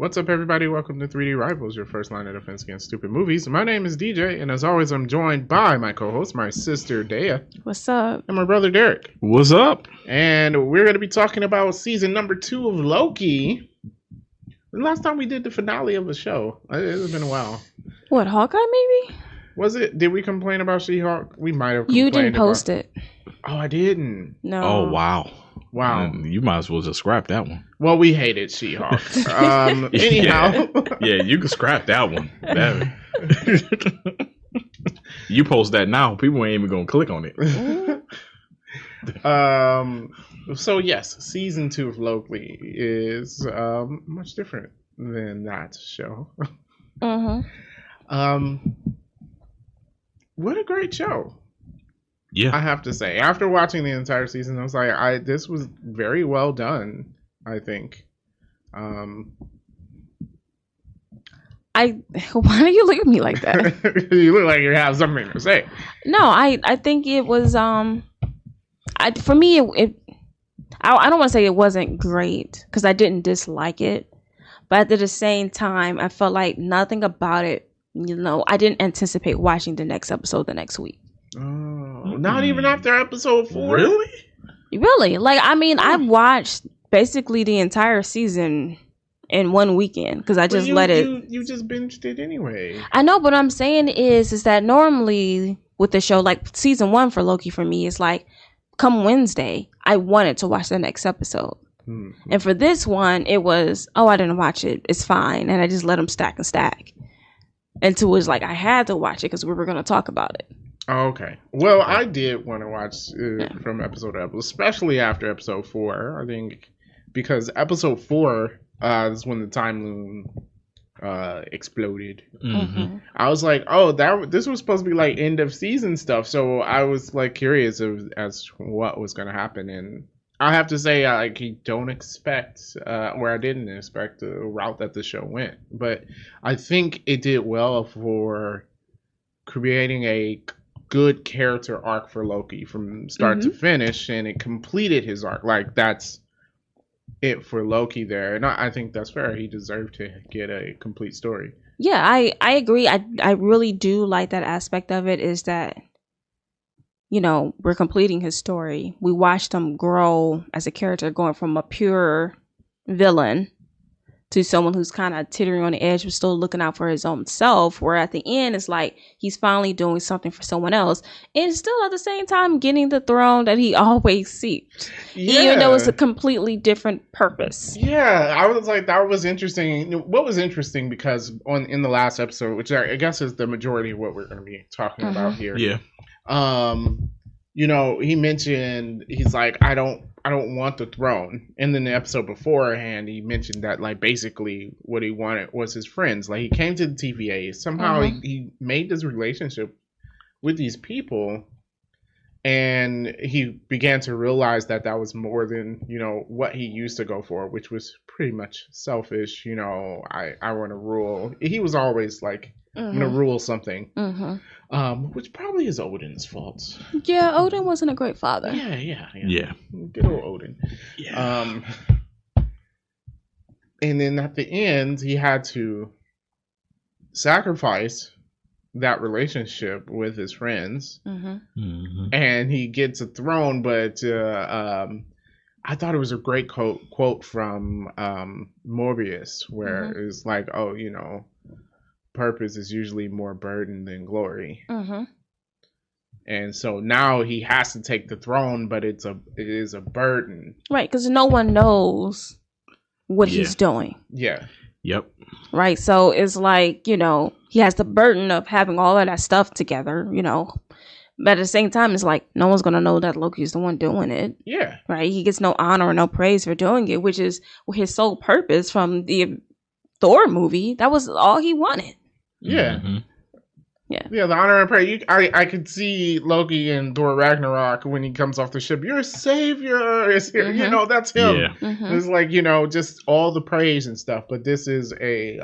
What's up, everybody? Welcome to 3D Rivals, your first line of defense against stupid movies. My name is DJ, and as always, I'm joined by my co-host, my sister Dea. What's up? And my brother Derek. What's up? And we're going to be talking about season number 2 of Loki. The last time we did the finale of a show, it's been a while. What, Hawkeye maybe? Was it? Did we complain about She-Hulk? We might have complained. You didn't post it. Oh, I didn't. No. Oh, wow. Wow. You might as well just scrap that one. Well, we hated She-Hulk. Anyhow. Yeah, you can scrap that one. You post that now, people ain't even going to click on it. So yes, season 2 of Loki is much different than that show. What a great show. Yeah. I have to say, after watching the entire season, I was like, this was very well done, I think. Why do you look at me like that? You look like you have something to say. No, I think it was for me I don't want to say it wasn't great because I didn't dislike it, but at the same time I felt like nothing about it, I didn't anticipate watching the next episode the next week. Oh, not even after episode 4? Really? Like, I mean, I watched basically the entire season in one weekend because I just let it. You just binged it anyway. I know, but what I'm saying is that normally with the show, like season 1 for Loki for me is like, come Wednesday, I wanted to watch the next episode. Mm-hmm. And for this one, it was, I didn't watch it. It's fine. And I just let them stack and stack. Until it was like, I had to watch it because we were going to talk about it. Oh, okay. Well, I did want to watch from episode to episode, especially after episode 4, I think, because episode 4 is when the time loom exploded. Mm-hmm. I was like, this was supposed to be like end of season stuff, so I was like curious as to what was going to happen, and I have to say, I didn't expect the route that the show went, but I think it did well for creating a good character arc for Loki from start to finish, and it completed his arc. Like, that's it for Loki there, and I think that's fair. He deserved to get a complete story. Yeah, I agree. I really do like that aspect of it, is that we're completing his story. We watched him grow as a character, going from a pure villain to someone who's kind of teetering on the edge, but still looking out for his own self, where at the end it's like he's finally doing something for someone else, and still at the same time getting the throne that he always seeked, even though it's a completely different purpose. Yeah, I was like, that was interesting. What was interesting, because in the last episode, which I guess is the majority of what we're going to be talking about here. Yeah. He mentioned, he's like, I don't want the throne. And then the episode beforehand, he mentioned that, like, basically what he wanted was his friends. Like, he came to the TVA. Somehow he made this relationship with these people, and he began to realize that was more than, what he used to go for, which was pretty much selfish. I want to rule. He was always like, I'm going to rule something. Which probably is Odin's fault. Yeah, Odin wasn't a great father. Yeah. Good old Odin. Yeah. And then at the end, he had to sacrifice that relationship with his friends. And he gets a throne, but I thought it was a great quote from Morbius, where it was like, purpose is usually more burden than glory. And so now he has to take the throne, but it is a burden, right? Because no one knows what he's doing. Yeah. Yep. Right. So it's like, he has the burden of having all of that stuff together, but at the same time, it's like no one's gonna know that Loki's the one doing it. Yeah. Right. He gets no honor or no praise for doing it, which is his sole purpose from the Thor movie. That was all he wanted. Yeah. Yeah, the honor and praise. I could see Loki in Thor Ragnarok when he comes off the ship. Your savior is here. That's him. Yeah. It's like, just all the praise and stuff. But this is a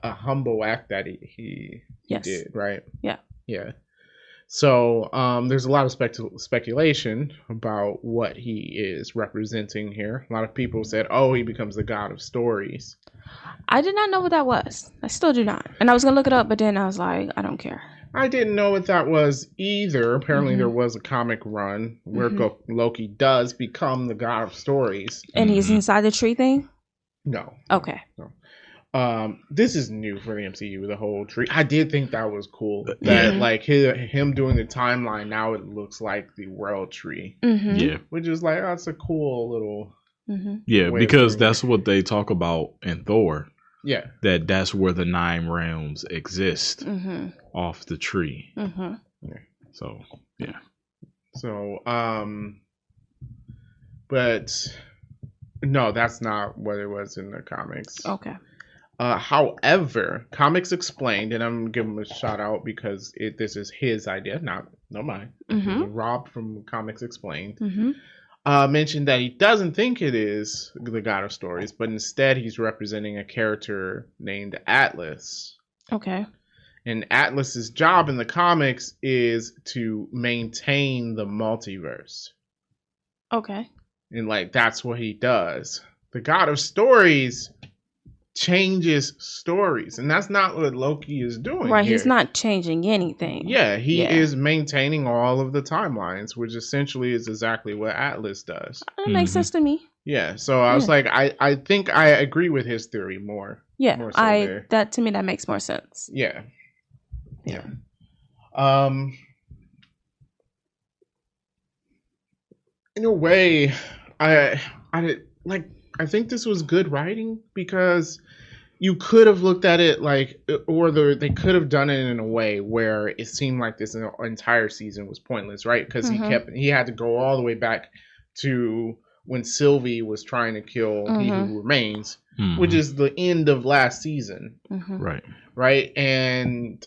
humble act that he did, right? Yeah. Yeah. So there's a lot of speculation about what he is representing here. A lot of people said, "Oh, he becomes the god of stories." I did not know what that was. I still do not. And I was gonna look it up, but then I was like, I don't care. I didn't know what that was either. Apparently, there was a comic run where Loki does become the god of stories, and he's inside the tree thing. No. Okay. No. This is new for the MCU, the whole tree. I did think that was cool. That like him doing the timeline, now it looks like the world tree. Yeah. Which is like, that's a cool little yeah, because that's what they talk about in Thor. Yeah. That's where the 9 realms exist off the tree. Yeah. So, yeah. So, but no, that's not what it was in the comics. Okay. However, Comics Explained, and I'm giving him a shout out because this is his idea, not mine. Rob from Comics Explained mentioned that he doesn't think it is the God of Stories, but instead he's representing a character named Atlas. Okay. And Atlas's job in the comics is to maintain the multiverse. Okay. And like that's what he does. The God of Stories changes stories, and that's not what Loki is doing. Right, here. He's not changing anything. Yeah, he is maintaining all of the timelines, which essentially is exactly what Atlas does. That makes sense to me. Yeah, so I was like, I think I agree with his theory more. Yeah, more so that to me that makes more sense. Yeah. In a way, I think this was good writing because you could have looked at it like, or they could have done it in a way where it seemed like this entire season was pointless, right? Because he had to go all the way back to when Sylvie was trying to kill He Who Remains, which is the end of last season, right? And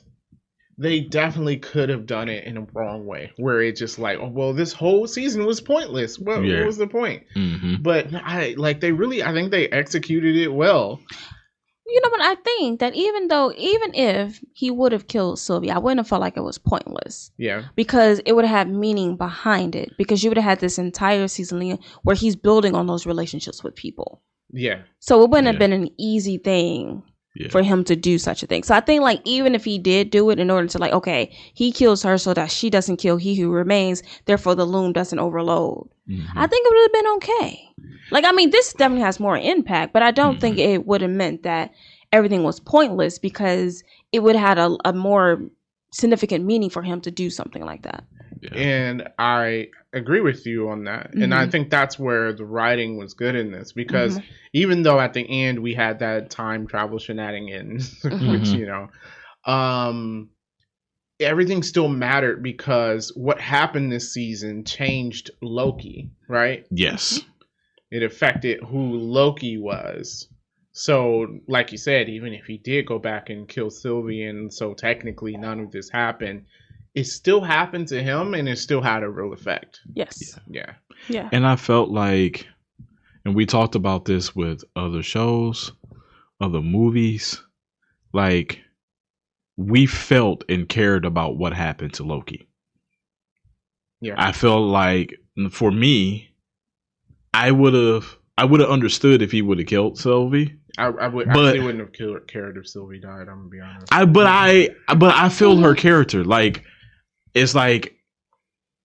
they definitely could have done it in a wrong way, where it just like, oh, well, this whole season was pointless. What was the point? But I think they executed it well. You know what? I think that even if he would have killed Sylvie, I wouldn't have felt like it was pointless. Yeah. Because it would have had meaning behind it. Because you would have had this entire season where he's building on those relationships with people. Yeah. So it wouldn't have been an easy thing for him to do such a thing. So I think like even if he did do it in order to like, okay, he kills her so that she doesn't kill He Who Remains, therefore the loom doesn't overload. I think it would have been okay. Like, I mean, this definitely has more impact, but I don't think it would have meant that everything was pointless because it would have had a more significant meaning for him to do something like that. Yeah. And I agree with you on that. And I think that's where the writing was good in this because even though at the end we had that time travel shenanigans, which, everything still mattered because what happened this season changed Loki, right? Yes. It affected who Loki was. So, like you said, even if he did go back and kill Sylvie, and so technically none of this happened, it still happened to him, and it still had a real effect. Yes. Yeah. And I felt like, and we talked about this with other shows, other movies, like we felt and cared about what happened to Loki. Yeah. I felt like for me, I would have understood if he would have killed Sylvie. I really wouldn't have cared if Sylvie died. I'm gonna be honest. But I feel her character. Like it's like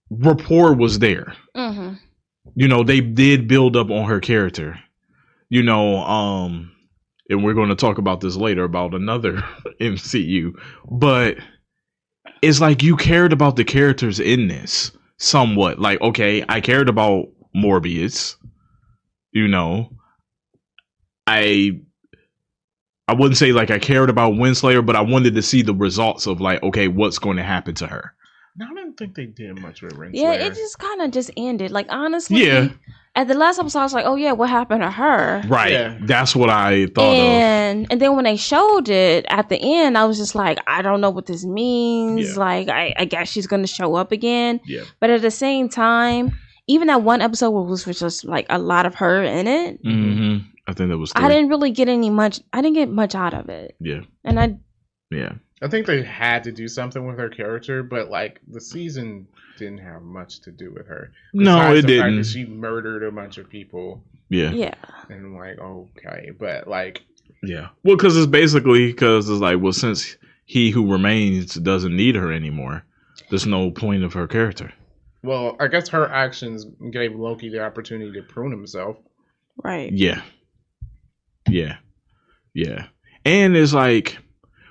rapport was there. They did build up on her character. And we're going to talk about this later about another MCU. But it's like you cared about the characters in this somewhat. Like, okay, I cared about Morbius. I wouldn't say like I cared about Winslayer, but I wanted to see the results of like, okay, what's going to happen to her. No, I don't think they did much with Winslayer. Yeah, it just kind of just ended. Like, honestly, at the last episode, I was like, oh yeah, what happened to her? Right. Yeah. That's what I thought of. And then when they showed it at the end, I was just like, I don't know what this means. Yeah. Like, I guess she's going to show up again. Yeah. But at the same time, even that one episode was just like a lot of her in it. I think that was 3. I didn't really get I didn't get much out of it. Yeah. And I think they had to do something with her character, but like the season didn't have much to do with her. No, it the didn't. Fact that she murdered a bunch of people. Yeah. And I'm like, okay, but like, yeah. Well, because it's like, well, since he who remains doesn't need her anymore, there's no point of her character. Well, I guess her actions gave Loki the opportunity to prune himself. Right. Yeah. And it's like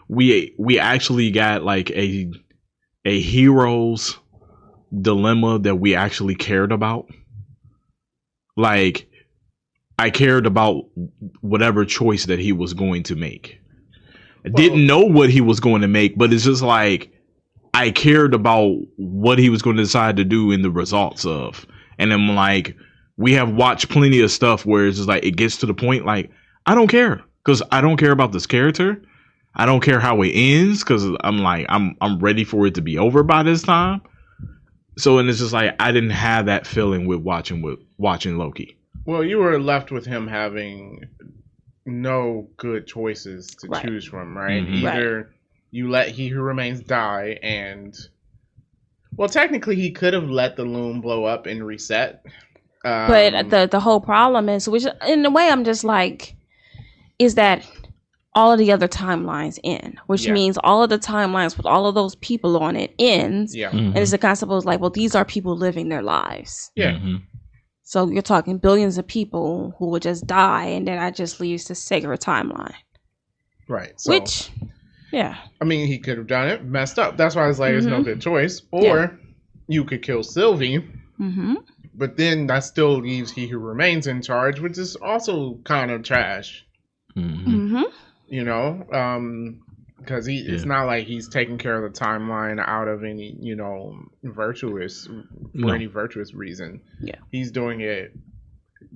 we actually got like a hero's dilemma that we actually cared about. Like, I cared about whatever choice that he was going to make. I didn't know what he was going to make, but it's just like I cared about what he was going to decide to do in the results of. And I'm like, we have watched plenty of stuff where it's just like it gets to the point like I don't care, because I don't care about this character. I don't care how it ends, because I'm like I'm ready for it to be over by this time. So, and it's just like I didn't have that feeling with watching Loki. Well, you were left with him having no good choices to Right. choose from, right? Mhm. Either you let He Who Remains die, and well, technically he could have let the loom blow up and reset. But the whole problem is, which in a way I'm just like, is that all of the other timelines end, which means all of the timelines with all of those people on it ends. Yeah. Mhm. And it's the concept of like, well, these are people living their lives. Yeah. Mhm. So you're talking billions of people who would just die, and then that just leaves the sacred timeline. Right. So, Which, yeah. I mean, he could have done it, messed up. That's why I was like, it's no Mhm. good choice. Or you could kill Sylvie, Mm-hmm. but then that still leaves He Who Remains in charge, which is also kind of trash. Mhm. Mm-hmm. You know, because it's not like he's taking care of the timeline out of any, virtuous any virtuous reason. Yeah. He's doing it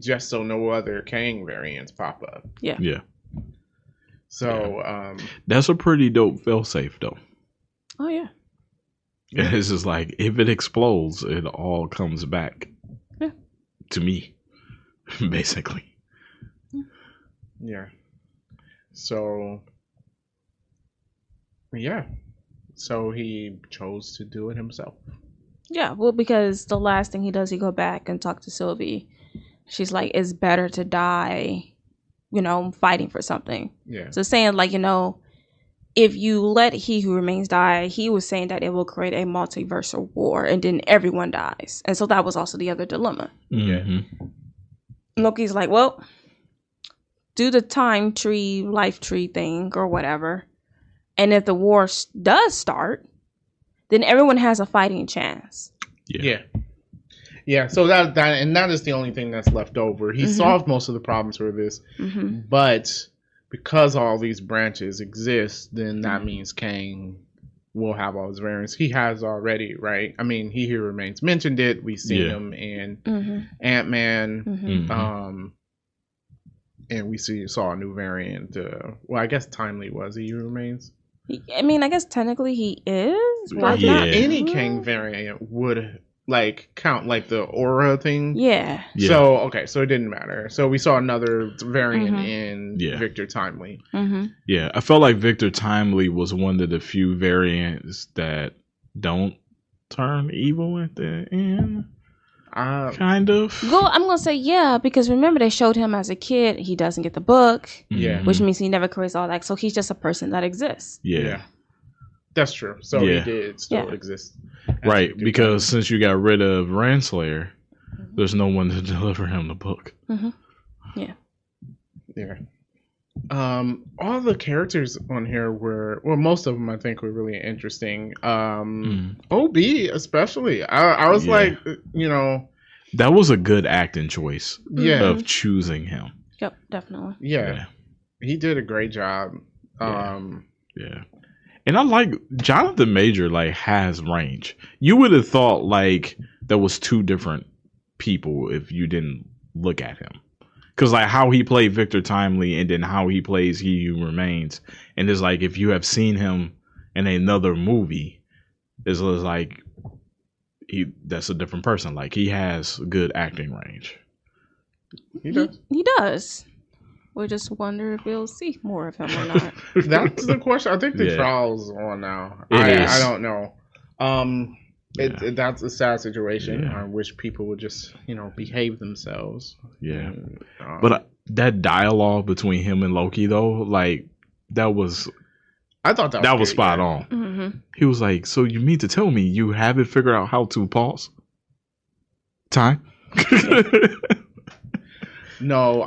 just so no other Kang variants pop up. Yeah. So, That's a pretty dope failsafe though. Oh yeah. And it's just like if it explodes, it all comes back to me, basically. yeah. So, yeah. So he chose to do it himself. Yeah, well, because the last thing he does, he go back and talk to Sylvie. She's like, it's better to die, fighting for something. Yeah. So saying like, if you let He Who Remains die, he was saying that it will create a multiversal war and then everyone dies. And so that was also the other dilemma. Mhm. Loki's like, well, do the time tree, life tree thing or whatever. And if the war does start, then everyone has a fighting chance. Yeah. Yeah. So that is the only thing that's left over. He solved most of the problems for this, but because all these branches exist, then that means Kang will have all his variants. He has already, right? I mean, He Who Remains mentioned it. We've seen him in Ant-Man. And we saw a new variant. Well, I guess Timely was He Who Remains. I mean, I guess technically he is. Well, not any Kang variant would count the aura thing. Yeah. So it didn't matter. So we saw another variant in Victor Timely. Yeah, I felt like Victor Timely was one of the few variants that don't turn evil at the end. Kind of. Well, I'm gonna say yeah, because remember they showed him as a kid. He doesn't get the book, which means he never creates all that. So he's just a person that exists. Yeah. That's true. So he did still exist. Right, because since you got rid of Renslayer, there's no one to deliver him the book. Yeah. All the characters on here most of them I think were really interesting. OB especially. I was like, that was a good acting choice. Of choosing him. Yep, definitely. Yeah. He did a great job. Yeah. And I like Jonathan Major has range. You would have thought there was two different people if you didn't look at him. Because how he played Victor Timely and then how he plays He Who Remains. And it's if you have seen him in another movie, it's that's a different person. He has good acting range. He does. He does. We just wonder if we'll see more of him or not. That's the question. I think the trial's on now. I don't know. That's a sad situation. I wish people would just, behave themselves. Yeah. But that dialogue between him and Loki, though, like, that was... I thought that was spot on. Mm-hmm. He was like, so you mean to tell me you haven't figured out how to pause time? No,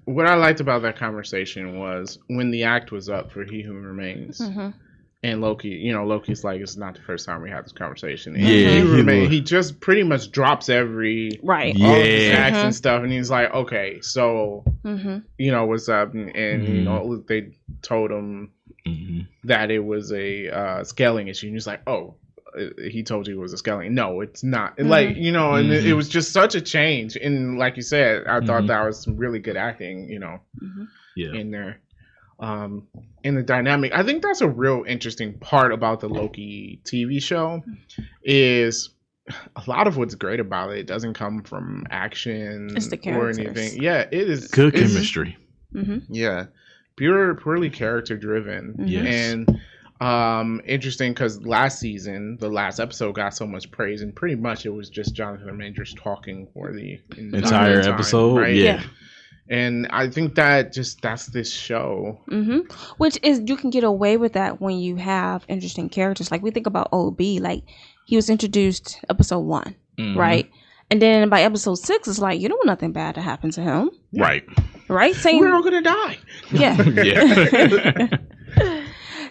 what I liked about that conversation was when the act was up for He Who Remains. Mm-hmm. And Loki, Loki's like, it's not the first time we had this conversation. And he just pretty much drops all of his acts and stuff, and he's like, okay, so, what's up? And they told him that it was a scaling issue, and he's like, oh, he told you it was a scaling. No, it's not. And and it was just such a change. And like you said, I thought that was some really good acting, in there. In the dynamic. I think that's a real interesting part about the Loki TV show is a lot of what's great about it doesn't come from action or anything. Yeah, it is good chemistry. Yeah, purely character driven. Yes. And interesting because last season, the last episode got so much praise, and pretty much it was just Jonathan Majors talking for the entire episode. Right? Yeah. And I think that's this show. Which is, you can get away with that when you have interesting characters. Like we think about OB, like he was introduced episode 1, right? And then by episode 6, it's like, you don't want nothing bad to happen to him. Right. Right? We're all going to die. Yeah.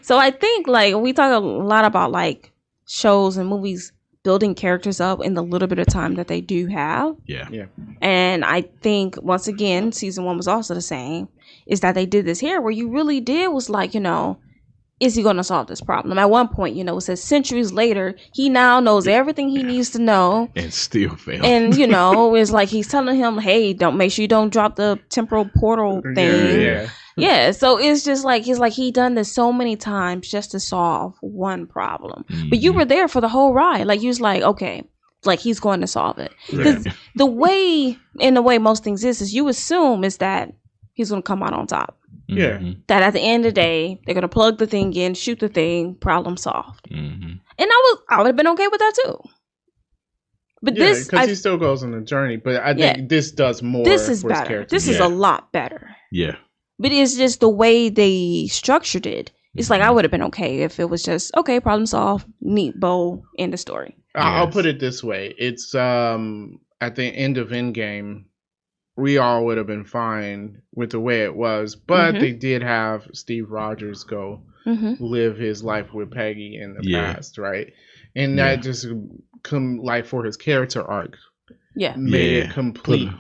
So I think like we talk a lot about like shows and movies building characters up in the little bit of time that they do have. Yeah. And I think, once again, season 1 was also the same, is that they did this here where you really did was like, is he going to solve this problem? At one point, it says centuries later, he now knows everything he needs to know. And still failed. And, it's like he's telling him, hey, make sure you don't drop the temporal portal thing. Yeah, so it's just like he done this so many times just to solve one problem. But you were there for the whole ride. Like you was like, okay, like he's going to solve it. Because the way most things is you assume is that he's going to come out on top. Yeah. That at the end of the day, they're going to plug the thing in, shoot the thing, problem solved. And I would have been okay with that too. But this, because he still goes on a journey. But I think this does more. This is better. This is a lot better. Yeah. But it's just the way they structured it. It's like I would have been okay if it was just, okay, problem solved, neat bow, end of story. I'll put it this way. It's at the end of Endgame, we all would have been fine with the way it was. But they did have Steve Rogers go live his life with Peggy in the past, right? And that just for his character arc made it complete.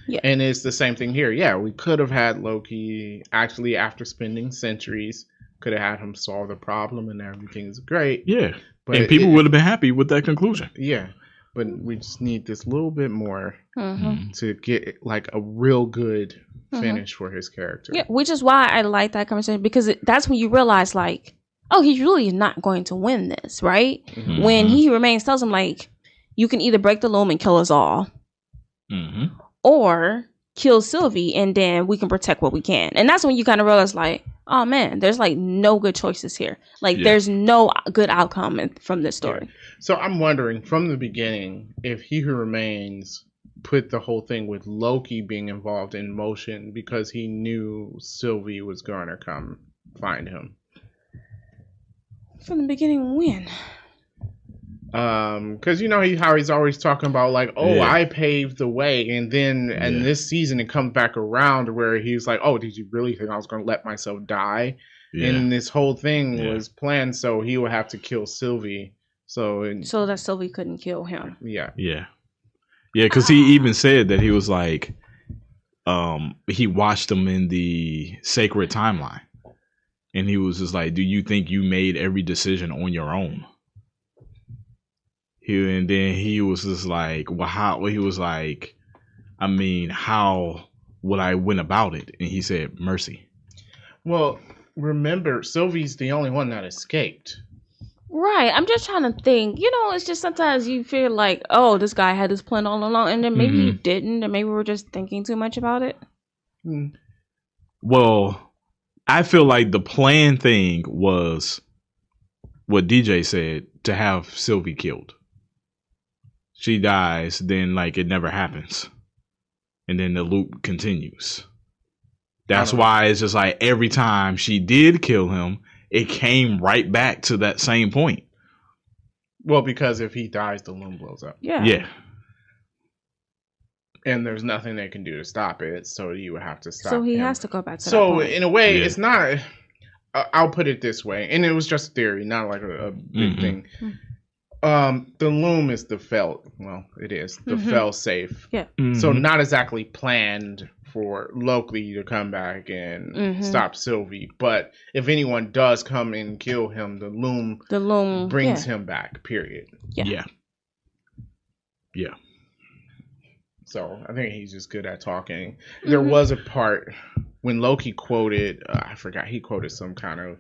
Yeah. And it's the same thing here. Yeah, we could have had Loki actually, after spending centuries, could have had him solve the problem and everything's great. Yeah. But and people would have been happy with that conclusion. Yeah. But we just need this little bit more to get like a real good finish for his character. Yeah, which is why I like that conversation, because that's when you realize like, oh, he's really not going to win this, right? When He Who Remains tells him like, you can either break the loom and kill us all. Or kill Sylvie, and then we can protect what we can. And that's when you kind of realize, like, oh man, there's like no good choices here. Like, there's no good outcome from this story. So I'm wondering from the beginning if He Who Remains put the whole thing with Loki being involved in motion because he knew Sylvie was going to come find him. From the beginning, when? Because how he's always talking about like, I paved the way, and then in this season it comes back around where he's like, oh, did you really think I was going to let myself die? And this whole thing was planned so he would have to kill Sylvie, so that Sylvie couldn't kill him. Because he even said that he was like, he watched them in the sacred timeline, and he was just like, do you think you made every decision on your own? And then he was just like, well, how? He was like, I mean, how would I win about it? And he said, mercy. Well, remember, Sylvie's the only one that escaped. Right. I'm just trying to think. It's just sometimes you feel like, oh, this guy had this plan all along, and then maybe he didn't, and maybe we're just thinking too much about it. Well, I feel like the plan thing was what DJ said, to have Sylvie killed. She dies, then like it never happens. And then the loop continues. That's why it's just like every time she did kill him, it came right back to that same point. Well, because if he dies, the loom blows up. Yeah. And there's nothing they can do to stop it, so you would have to stop So he him. has to go back to that So point. in a way, it's not... I'll put it this way, and it was just theory, not like a big thing. The loom is the it is the fail safe. Yeah. So not exactly planned for Loki to come back and stop Sylvie, but if anyone does come and kill him, the loom brings him back. Period. Yeah. So I think he's just good at talking. There was a part when Loki quoted, I forgot, he quoted some kind of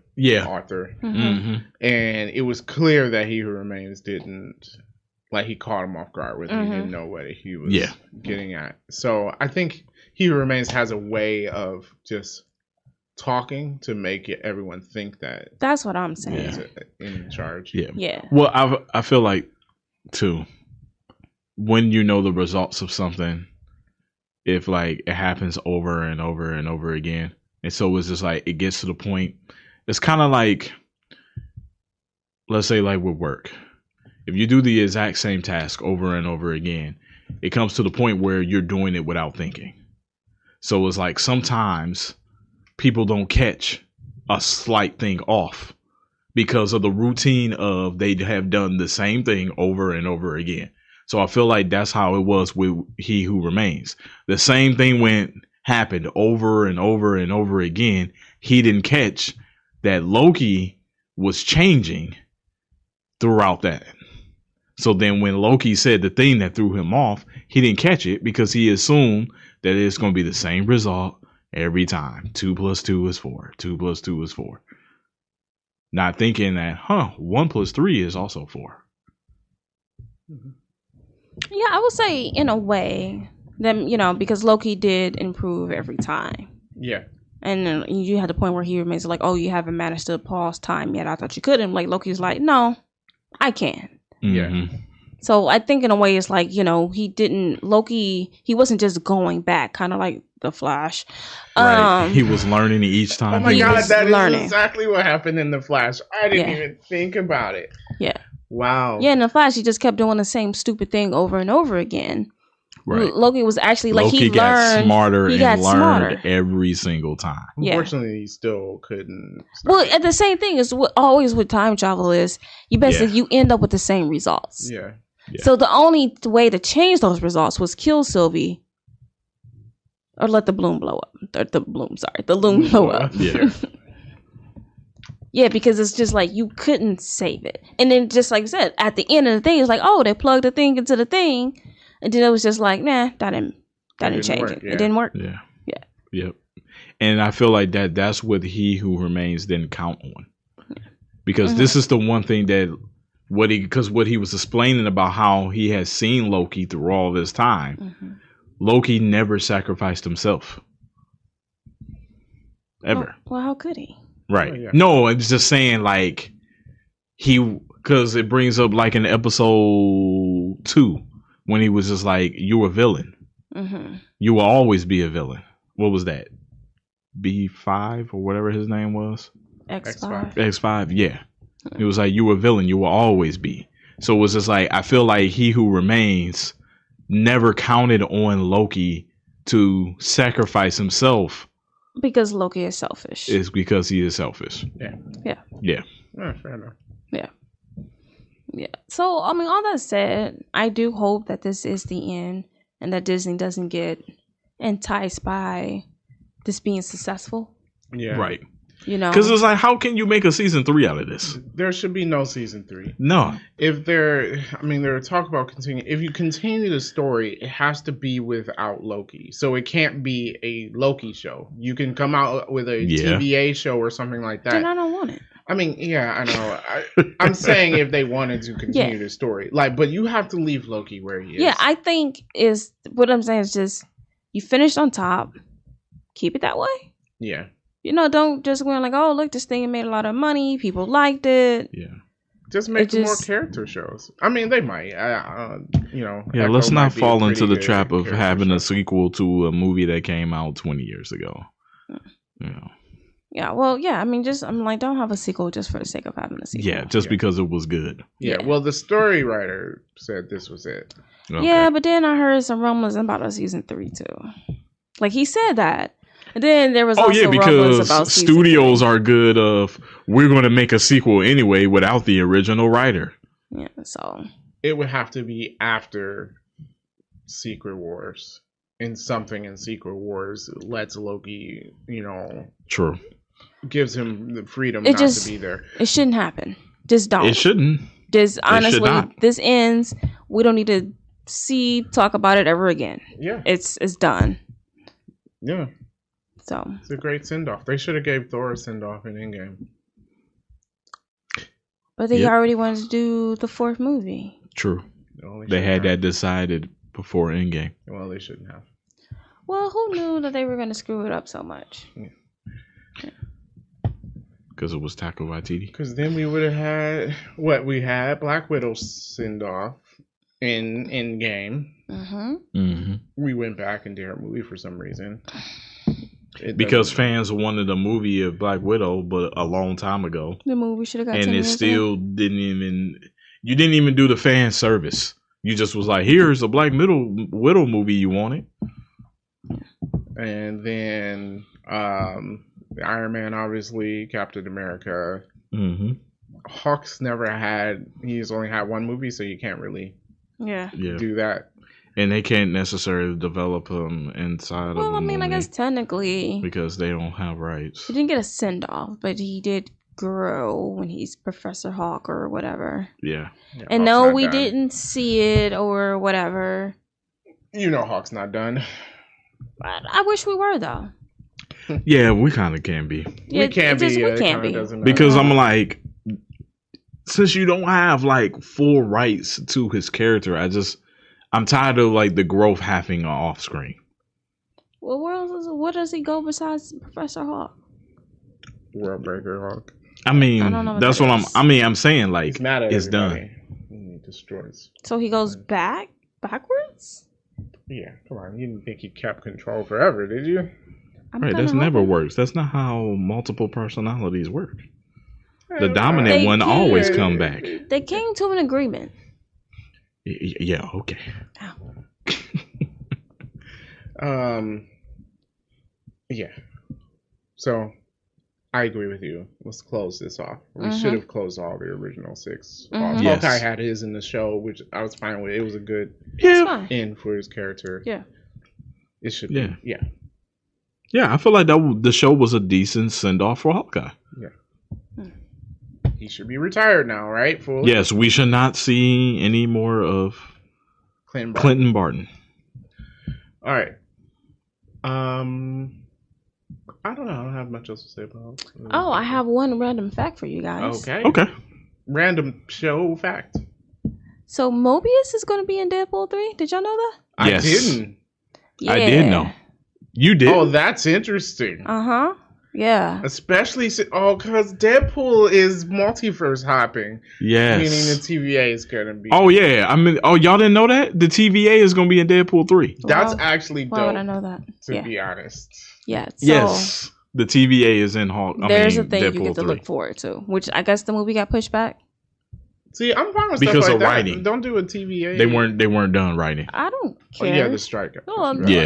author. And it was clear that He Who Remains didn't, like, he caught him off guard with it. He didn't know what he was getting at. So I think He Who Remains has a way of just talking to make everyone think that that's what I'm saying. he's in charge. Yeah. Well, I feel like, too, when you know the results of something, if like it happens over and over and over again, and so it's just like it gets to the point, it's kind of like, let's say like with work, if you do the exact same task over and over again, it comes to the point where you're doing it without thinking. So it's like sometimes people don't catch a slight thing off because of the routine of they have done the same thing over and over again. So I feel like that's how it was with He Who Remains. The same thing happened over and over and over again. He didn't catch that Loki was changing throughout that. So then when Loki said the thing that threw him off, he didn't catch it because he assumed that it's going to be the same result every time. 2 + 2 is 4. 2 + 2 is 4. Not thinking that, 1 + 3 is also 4. Yeah, I would say in a way that, because Loki did improve every time. Yeah. And then you had the point where He Remains like, oh, you haven't managed to pause time yet. I thought you couldn't. Like, Loki's like, no, I can. Yeah. So I think in a way it's like, Loki, he wasn't just going back, kind of like the Flash. Right. He was learning each time. Oh my God, that is exactly what happened in the Flash. I didn't even think about it. Yeah. Wow. Yeah, in the Flash, he just kept doing the same stupid thing over and over again. Right. Loki was actually like Loki got smarter and learned every single time. Unfortunately, he still couldn't. Well, and the same thing is always with time travel is you basically you end up with the same results. Yeah. So the only way to change those results was kill Sylvie or let the loom blow up. The loom blow up. Yeah. Yeah, because it's just like you couldn't save it. And then just like I said, at the end of the thing, it's like, oh, they plugged the thing into the thing. And then it was just like, nah, that didn't change it. It didn't work. Yeah. Yep. And I feel like that's what He Who Remains didn't count on. Because this is the one thing that what he was explaining about how he has seen Loki through all this time. Loki never sacrificed himself. Ever. Well, how could he? Right. Oh, yeah. No, it's just saying like because it brings up like in episode 2 when he was just like, you're a villain. You will always be a villain. What was that? B5 or whatever his name was? X5. Yeah. It was like, you were a villain. You will always be. So it was just like, I feel like He Who Remains never counted on Loki to sacrifice himself. Because Loki is selfish. It's because he is selfish. Yeah. Fair enough. Yeah. So, I mean, all that said, I do hope that this is the end and that Disney doesn't get enticed by this being successful. Yeah. Right. Because it's like, how can you make a season 3 out of this? There should be no season 3. No. If they're talk about continuing. If you continue the story, it has to be without Loki. So it can't be a Loki show. You can come out with a TVA show or something like that. Then I don't want it. I mean, yeah, I know. I'm saying if they wanted to continue the story, but you have to leave Loki where he is. Yeah, I think what I'm saying is just you finished on top, keep it that way. Yeah. Don't just go like, oh, look, this thing made a lot of money. People liked it. Yeah. Just make more character shows. I mean, they might. Yeah, Echo let's not fall into the trap of having a sequel to a movie that came out 20 years ago. Yeah, well, yeah. I mean, don't have a sequel just for the sake of having a sequel. Yeah, just because it was good. Yeah, well, the story writer said this was it. Okay. Yeah, but then I heard some rumors about a season 3 too. Like he said that. And then there was also rumors about studios are good of we're going to make a sequel anyway without the original writer. Yeah, so it would have to be after Secret Wars. And something in Secret Wars lets Loki, true, gives him the freedom not to be there. It shouldn't happen. Just don't. It shouldn't. Just honestly, this ends. We don't need to talk about it ever again. Yeah, it's done. Yeah. So it's a great send off. They should have gave Thor a send off in Endgame. But they already wanted to do the 4th movie. True. They had that decided before Endgame. Well, they shouldn't have. Well, who knew that they were going to screw it up so much? Because it was Taika Waititi. Because then we would have had we had Black Widow send off in Endgame. We went back and did our movie for some reason. Because fans wanted a movie of Black Widow, but a long time ago. The movie should have got. And it still didn't even. You didn't even do the fan service. You just was like, "Here's a Black Widow movie you wanted." And then Iron Man, obviously, Captain America. Hawk's never had. He's only had one movie, so you can't really. Do that. And they can't necessarily develop him inside of. Well, I mean, I guess technically because they don't have rights. He didn't get a send off, but he did grow when he's Professor Hawk or whatever. Yeah. And no, we didn't see it or whatever. Hawk's not done. But I wish we were though. Yeah, we kind of can be. We can be. We can be because I'm like, since you don't have like full rights to his character, I'm tired of like the growth happening off screen. Well, where does he go besides Professor Hawk? World Breaker Hawk. I mean, that's what I'm saying like it's done. He destroys. So he goes backwards? Yeah, come on. You didn't think he kept control forever, did you? Right, that never works. That's not how multiple personalities work. The dominant one always come back. They came to an agreement. Yeah, okay. Yeah. So, I agree with you. Let's close this off. We should have closed all the original 6. Yes. Hawkeye had his in the show, which I was fine with. It was a good end for his character. Yeah. It should be. Yeah. Yeah, I feel like the show was a decent send-off for Hawkeye. Yeah. He should be retired now, right? Yes, we should not see any more of Clinton Barton. All right. I don't know. I don't have much else to say about it. Oh, I have one random fact for you guys. Okay. Random show fact. So Mobius is going to be in Deadpool 3. Did y'all know that? Yes. I didn't. Yeah. I did know. You did? Oh, that's interesting. Yeah. Especially, because Deadpool is multiverse hopping. Yes. Meaning the TVA is going to be. Oh, yeah. I mean, y'all didn't know that? The TVA is going to be in Deadpool 3. That's actually dope. Why would I know that? To be honest. Yeah. So yes. The TVA is in Hulk. There's a thing Deadpool you get to 3. look forward to, which I guess the movie got pushed back. See, I'm fine with because stuff like of that. writing. Don't do a TVA. They weren't done writing. I don't care. Oh, yeah, the strike.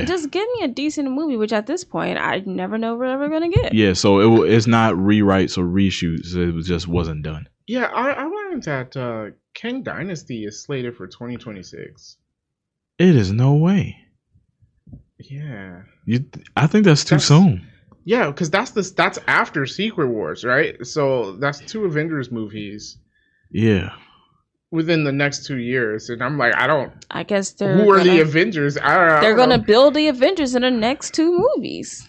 Just give me a decent movie, which at this point I never know we're ever gonna get. Yeah, so it's not rewrites or reshoots. It just wasn't done. Yeah, I learned that Kang Dynasty is slated for 2026. It is no way. Yeah. I think that's too soon. Yeah, because that's after Secret Wars, right? So that's 2 Avengers movies. Yeah. Within the next 2 years, and I'm like, I guess who are the Avengers? They're gonna build the Avengers in the next 2 movies.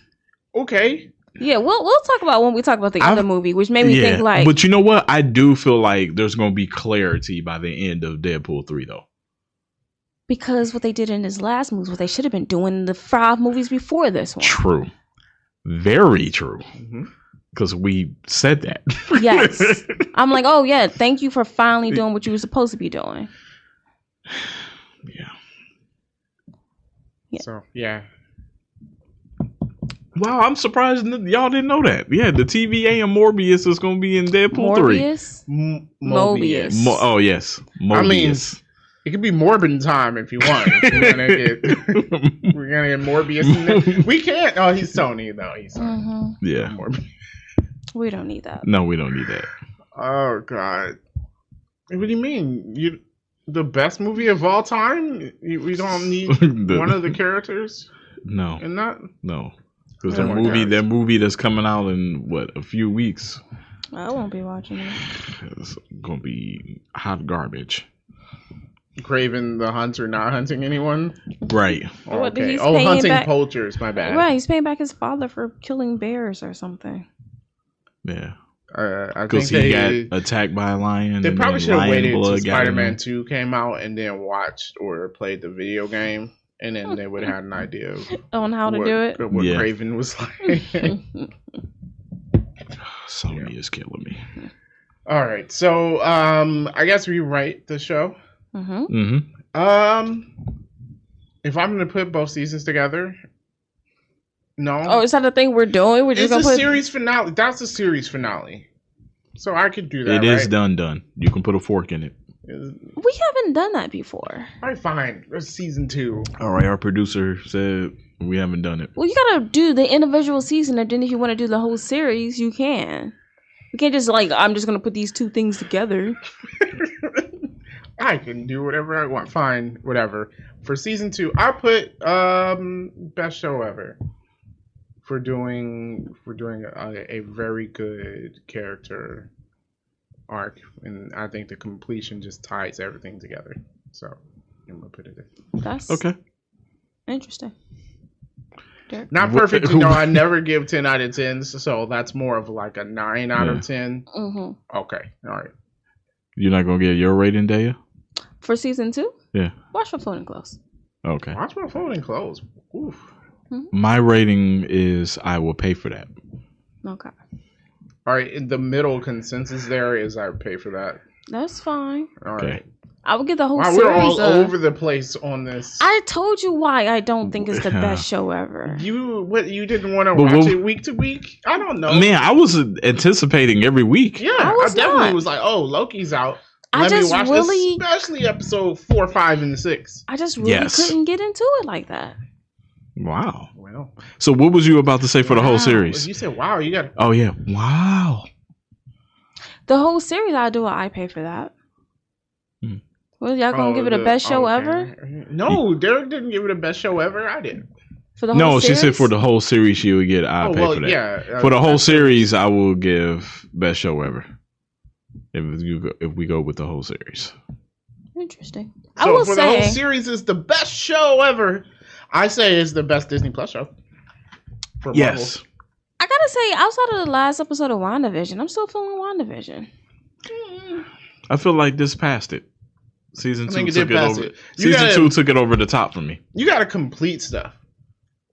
Okay. Yeah, we'll talk about when we talk about the other movie, which made me think like. But you know what? I do feel like there's gonna be clarity by the end of Deadpool 3, though. Because what they did in his last movies, what they should have been doing in the 5 movies before this one. True. Very true. Because we said that. Yes. I'm like, oh yeah, thank you for finally doing what you were supposed to be doing. Yeah. So, yeah. Wow, I'm surprised y'all didn't know that. Yeah, the TVA and Morbius is going to be in Deadpool 3. Mobius. Oh, yes. Mobius. I mean, it could be Morbin time if you want. We're gonna get Morbius in there. We can't. Oh, he's Sony though. He's Sony. Yeah. Morbius. We don't need that. No, we don't need that. Oh God. What do you mean? The best movie of all time? We don't need one of the characters? No. And that? No. Because that movie that's coming out in a few weeks. I won't be watching it. It's gonna be hot garbage. Craven the Hunter not hunting anyone? Right. Oh, okay. Hunting poachers, my bad. Right, he's paying back his father for killing bears or something. Yeah. Because he got attacked by a lion. They probably should have waited until Spider-Man 2 came out and then watched or played the video game. And then they would have had an idea on how to do it. What Craven was like. Sony is killing me. All right, so I guess we write the show. If I'm gonna put both seasons together, no. Oh, is that the thing we're doing? We're just it's a series finale. That's a series finale, so I could do that. It is done. You can put a fork in it. We haven't done that before. All right, fine. It's season 2. All right, our producer said we haven't done it. Well, you gotta do the individual season, and then if you want to do the whole series, you can. You can't just I'm just gonna put these two things together. I can do whatever I want. Fine, whatever. For season 2, I put best show ever for doing a very good character arc, and I think the completion just ties everything together. So I'm gonna put it there. That's okay. Interesting. Derek? Not perfect, I never give 10 out of 10, so that's more of like a 9 out of 10. Okay, all right. You're not gonna get your rating, Daya? For season 2? Yeah. Watch My Folding Clothes. Okay. Watch My Folding Clothes. Oof. My rating is I will pay for that. Okay. All right, in the middle consensus there is I would pay for that. That's fine. All right. I would get the whole series. We're all over the place on this. I told you why I don't think it's the best show ever. You didn't want to watch it week to week? I don't know. Man, I was anticipating every week. Yeah, I definitely was like, oh, Loki's out. Let me watch this, especially episode 4, 5, and 6. I just really couldn't get into it like that. Wow. Well, so what was you about to say for the whole series? You said, wow, you got. Oh, yeah. Wow. The whole series, I pay for that. Well, y'all gonna give it a best show ever? No, Derek didn't give it a best show ever. I did. For the whole series? She said for the whole series she would get. I'll pay for that. Yeah, for the whole series, I will give best show ever. If we go with the whole series. Interesting. So I will say the whole series is the best show ever. I say it's the best Disney Plus show. Yes. Marvel. I gotta say, outside of the last episode of WandaVision, I'm still feeling WandaVision. I feel like this passed it. Season 2 took it over. Season 2 took it over the top for me. You gotta complete stuff.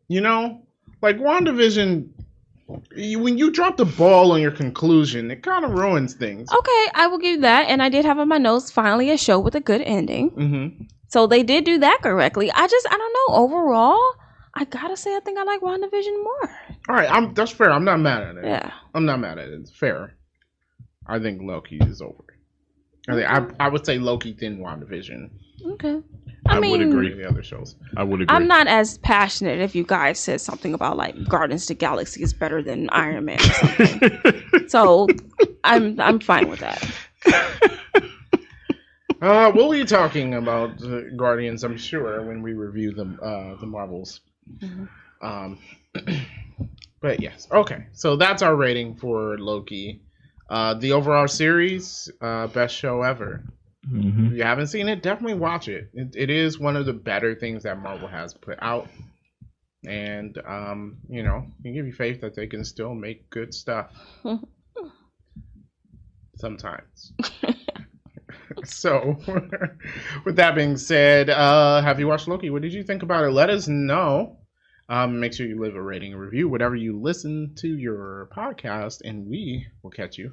Like WandaVision, when you drop the ball on your conclusion, it kind of ruins things. Okay, I will give you that. And I did have on my notes, finally a show with a good ending. So they did do that correctly. I don't know. Overall, I gotta say, I think I like WandaVision more. All right, that's fair. I'm not mad at it. Yeah. I'm not mad at it. It's fair. I think Loki is over. I would say Loki then WandaVision. Okay. I would agree. The other shows. I would agree. I'm not as passionate if you guys said something about like Guardians of the Galaxy is better than Iron Man or something. So I'm fine with that. We'll be talking about Guardians, I'm sure, when we review the Marvels. But yes, okay. So that's our rating for Loki. The overall series, best show ever. If you haven't seen it, definitely watch it. It is one of the better things that Marvel has put out. And, you give you faith that they can still make good stuff. Sometimes. So, with that being said, have you watched Loki? What did you think about it? Let us know. Make sure you leave a rating and review, whatever you listen to your podcast, and we will catch you